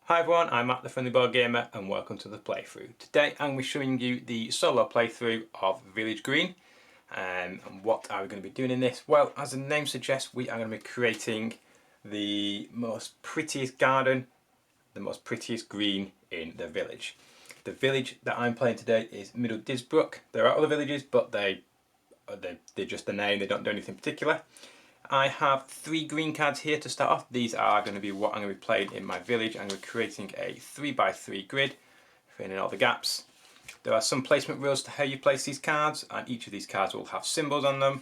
Hi everyone, I'm Matt the Friendly Board Gamer and welcome to the playthrough. Today I'm going to be showing you the solo playthrough of Village Green. And what are we going to be doing in this? Well, as the name suggests, we are going to be creating the most prettiest garden, the most prettiest green in the village. The village that I'm playing today is Middle Disbrook. There are other villages, but they're just the name, they don't do anything particular. I have 3 green cards here to start off. These are going to be what I'm going to be playing in my village. I'm going to be creating a 3x3 grid, filling in all the gaps. There are some placement rules to how you place these cards, and each of these cards will have symbols on them,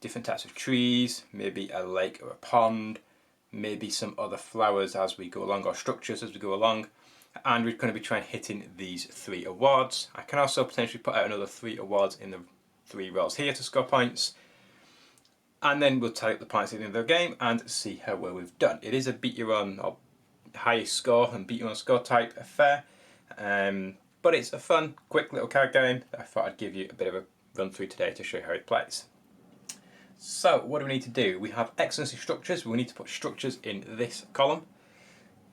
different types of trees, maybe a lake or a pond, maybe some other flowers as we go along, or structures as we go along. And we're going to be trying hitting these 3 awards. I can also potentially put out another 3 awards in the 3 rows here to score points. And then we'll tally up the points at the end of the game and see how well we've done. It is a beat your own or highest score and beat your own score type affair, but it's a fun, quick little card game that I thought I'd give you a bit of a run through today to show you how it plays. So what do we need to do? We have excellency structures. We need to put structures in this column.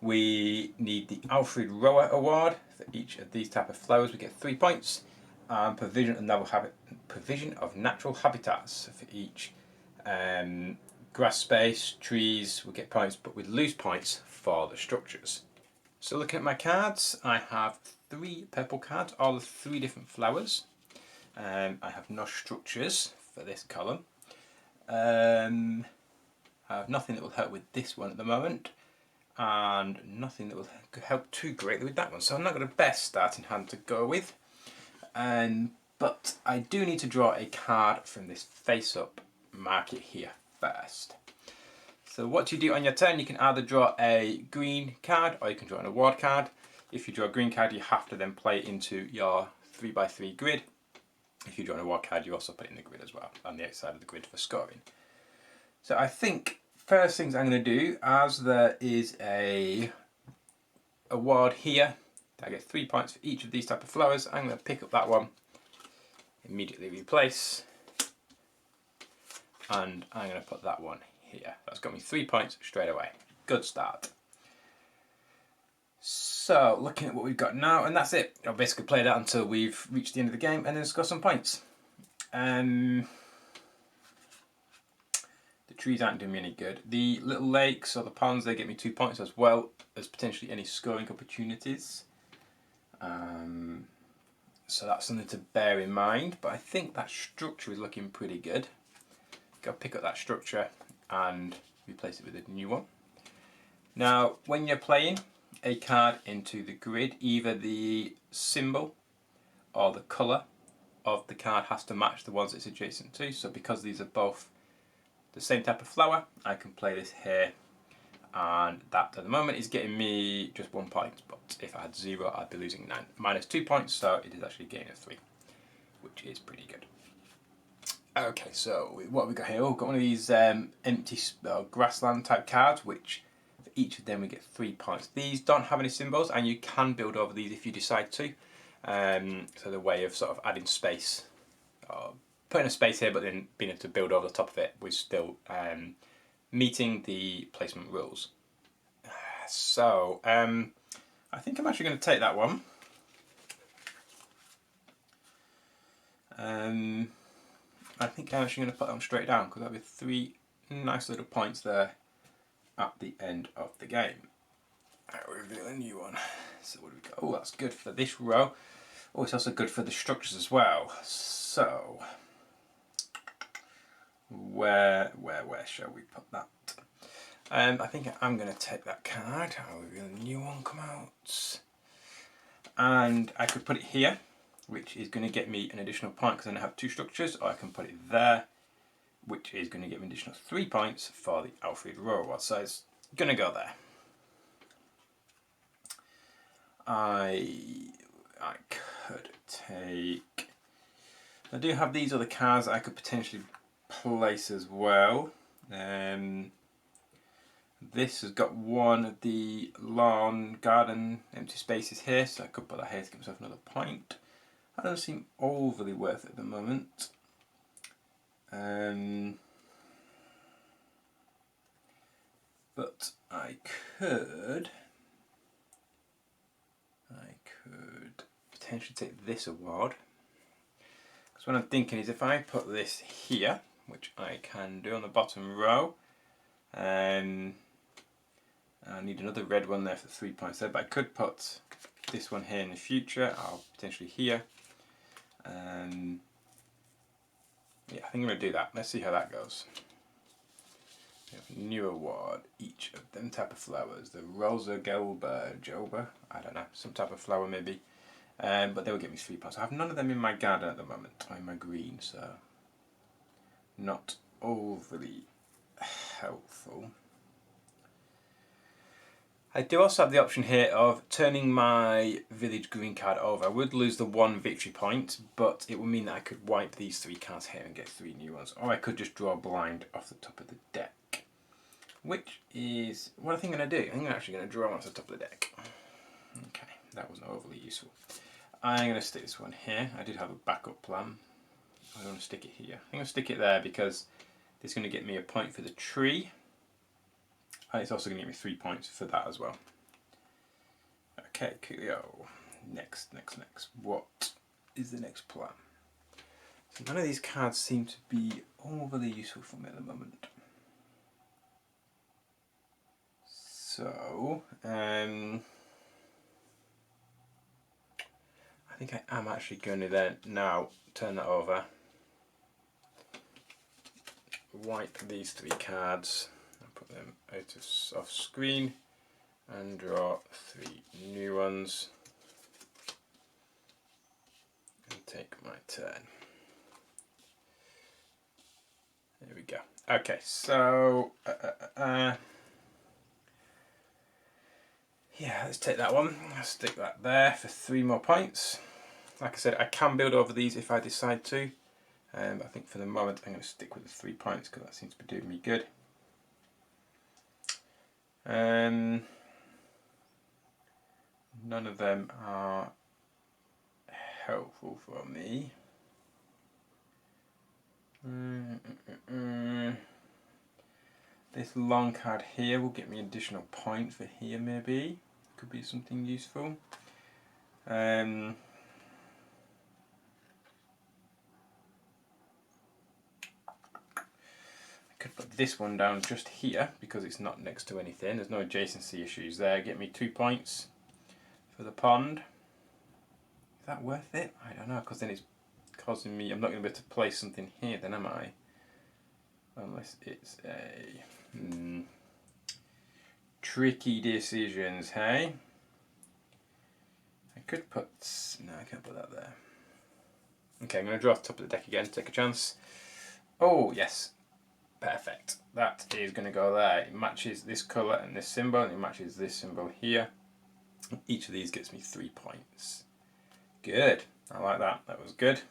We need the Alfred Rower Award for each of these type of flowers. We get 3 points. And provision of natural habitats for each. Grass space, trees, we get points, but we lose points for the structures. So looking at my cards, I have 3 purple cards, all the 3 different flowers. I have no structures for this column. I have nothing that will help with this one at the moment, and nothing that will help too greatly with that one. So I'm not got a best starting hand to go with. But I do need to draw a card from this face-up market here first. So what you do on your turn, you can either draw a green card or you can draw an award card. If you draw a green card, you have to then play it into your 3x3 grid. If you draw an award card, you also put it in the grid as well, on the outside of the grid for scoring. So I think first things I'm going to do, as there is a award here, I get 3 points for each of these type of flowers. I'm going to pick up that one, immediately replace, and I'm going to put that one here. That's got me 3 points straight away. Good start. So looking at what we've got now, and that's it. I'll basically play that until we've reached the end of the game and then score some points. The trees aren't doing me any good. The little lakes or the ponds, they get me 2 points, as well as potentially any scoring opportunities. So that's something to bear in mind, but I think that structure is looking pretty good. Go pick up that structure and replace it with a new one. Now, when you're playing a card into the grid, either the symbol or the colour of the card has to match the ones it's adjacent to. So because these are both the same type of flower, I can play this here, and that at the moment is getting me just 1 point, but if I had 0 I'd be losing 9. Minus 2 points, so it is actually a gain of 3, which is pretty good. Okay, so what have we got here? We've got one of these empty grassland type cards, which for each of them we get 3 points. These don't have any symbols, and you can build over these if you decide to. So the way of sort of adding space, or putting a space here but then being able to build over the top of it was still meeting the placement rules. So I think I'm actually going to take that one. I think I'm actually going to put them straight down, because that'll be 3 nice little points there at the end of the game. I'll reveal a new one. So what do we got? Oh, that's good for this row. Oh, it's also good for the structures as well. So where shall we put that? I think I'm going to take that card. I'll reveal a new one come out. And I could put it here, which is going to get me an additional point because then I have 2 structures, or I can put it there, which is going to get me an additional 3 points for the Alfred Rower. So it's going to go there. I could take... I do have these other cards that I could potentially place as well. This has got one of the lawn, garden, empty spaces here, so I could put that here to give myself another point. That doesn't seem overly worth it at the moment. But I could potentially take this award. Because what I'm thinking is if I put this here, which I can do on the bottom row, I need another red one there for 3 points there, but I could put this one here in the future, or potentially here. Yeah, I think I'm going to do that. Let's see how that goes. New award, each of them type of flowers. The Rosa Joba, I don't know, some type of flower maybe. But they will get me 3 points. I have none of them in my garden at the moment, or in my green, so not overly helpful. I do also have the option here of turning my village green card over. I would lose the 1 victory point, but it would mean that I could wipe these 3 cards here and get 3 new ones. Or I could just draw a blind off the top of the deck. Which is what I think I'm going to do. I think I'm actually going to draw one off the top of the deck. Okay, that wasn't overly useful. I'm going to stick this one here. I did have a backup plan. I don't want to stick it here. I'm going to stick it there because this is going to get me a point for the tree. And it's also going to give me 3 points for that as well. Okay, coolio. Next. What is the next plan? So none of these cards seem to be overly useful for me at the moment. So, I think I am actually going to then now turn that over. Wipe these 3 cards. Put them out of off screen and draw 3 new ones and take my turn. There we go. Okay, so yeah, let's take that one. I'll stick that there for 3 more points. Like I said, I can build over these if I decide to. I think for the moment I'm going to stick with the 3 points because that seems to be doing me good. None of them are helpful for me. This long card here will get me additional points for here maybe. Could be something useful. I could put this one down just here because it's not next to anything. There's no adjacency issues there. Get me 2 points for the pond. Is that worth it? I don't know, because then it's causing me, I'm not going to be able to place something here then, am I? Unless it's a tricky decisions, hey? I could put, no, I can't put that there. Okay, I'm going to draw off the top of the deck again, take a chance. Oh, yes. Perfect. That is going to go there. It matches this colour and this symbol, and it matches this symbol here. Each of these gets me 3 points. Good. I like that. That was good.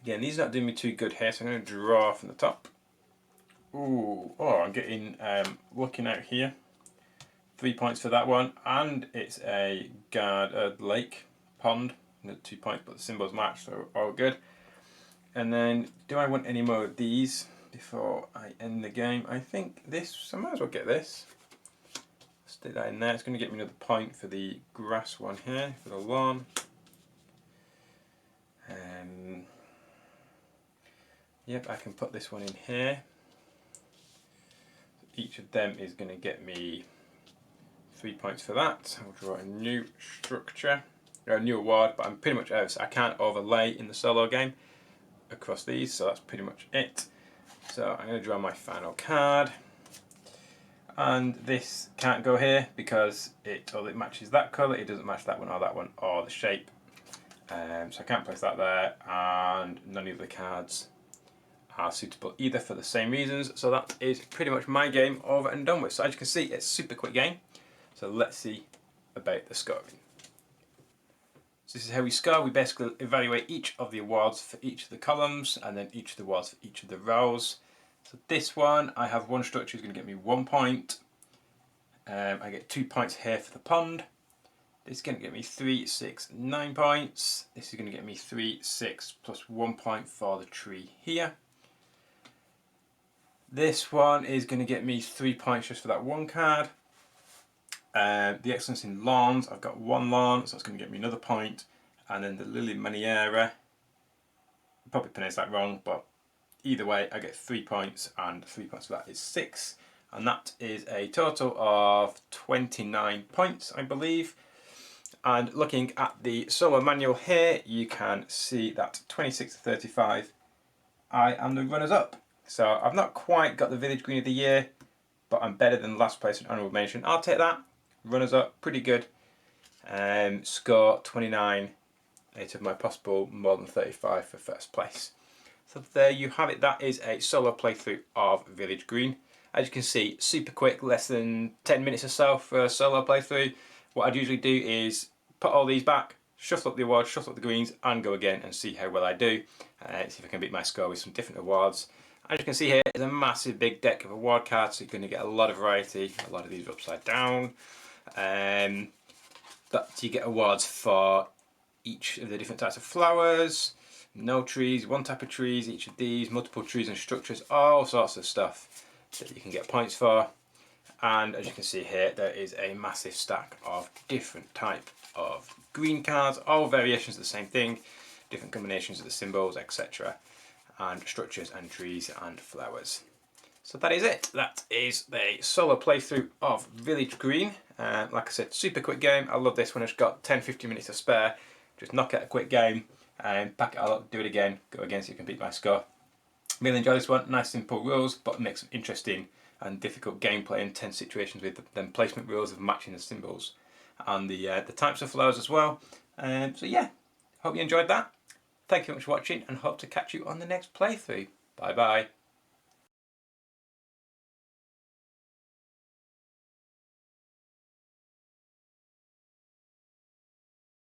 Again, these are not doing me too good here, so I'm going to draw from the top. Ooh. Oh, I'm getting, looking out here. 3 points for that one, and it's a lake pond. 2 points, but the symbols match, so all good. And then, do I want any more of these before I end the game? I think this, I might as well get this. Stick that in there. It's going to get me another point for the grass one here, for the lawn. Yep, I can put this one in here. Each of them is going to get me 3 points for that. I'll draw a new structure, or a new award, but I'm pretty much out, so I can't overlay in the solo game across these, so that's pretty much it. So I'm going to draw my final card, and this can't go here because it matches that colour, it doesn't match that one or the shape, so I can't place that there, and none of the cards are suitable either for the same reasons. So that is pretty much my game over and done with. So as you can see, it's a super quick game. So let's see about the scoring. So this is how we score. We basically evaluate each of the awards for each of the columns and then each of the awards for each of the rows. So this one, I have one structure is going to get me 1 point. I get 2 points here for the pond. This is going to get me 3, 6, 9 points. This is going to get me 3, 6 plus 1 point for the tree here. This one is going to get me 3 points just for that one card. The excellence in lawns, I've got 1 lawn, so that's going to get me another point. And then the Lily Maniera, probably pronounced that wrong, but either way I get 3 points, and 3 points for that is 6. And that is a total of 29 points, I believe. And looking at the solo manual here, you can see that 26 to 35, I am the runners up. So I've not quite got the Village Green of the Year, but I'm better than last place in honourable mention. I'll take that. Runners up, pretty good. Score 29 out of my possible more than 35 for first place. So there you have it. That is a solo playthrough of Village Green. As you can see, super quick, less than 10 minutes or so for a solo playthrough. What I'd usually do is put all these back, shuffle up the awards, shuffle up the greens, and go again and see how well I do. See if I can beat my score with some different awards. As you can see here, there's a massive big deck of award cards, so you're going to get a lot of variety. A lot of these are upside down. But you get awards for each of the different types of flowers, no trees, 1 type of trees, each of these, multiple trees and structures, all sorts of stuff that you can get points for. And as you can see here, there is a massive stack of different type of green cards, all variations of the same thing, different combinations of the symbols, etc. And structures and trees and flowers. So that is it. That is the solo playthrough of Village Green. Like I said, super quick game. I love this one. It's got 10-15 minutes to spare. Just knock out a quick game and pack it all up, do it again, go again so you can beat my score. Really enjoy this one. Nice simple rules, but makes some interesting and difficult gameplay and tense situations with them placement rules of matching the symbols and the types of flowers as well. So yeah, hope you enjoyed that. Thank you very much for watching, and hope to catch you on the next playthrough. Bye bye.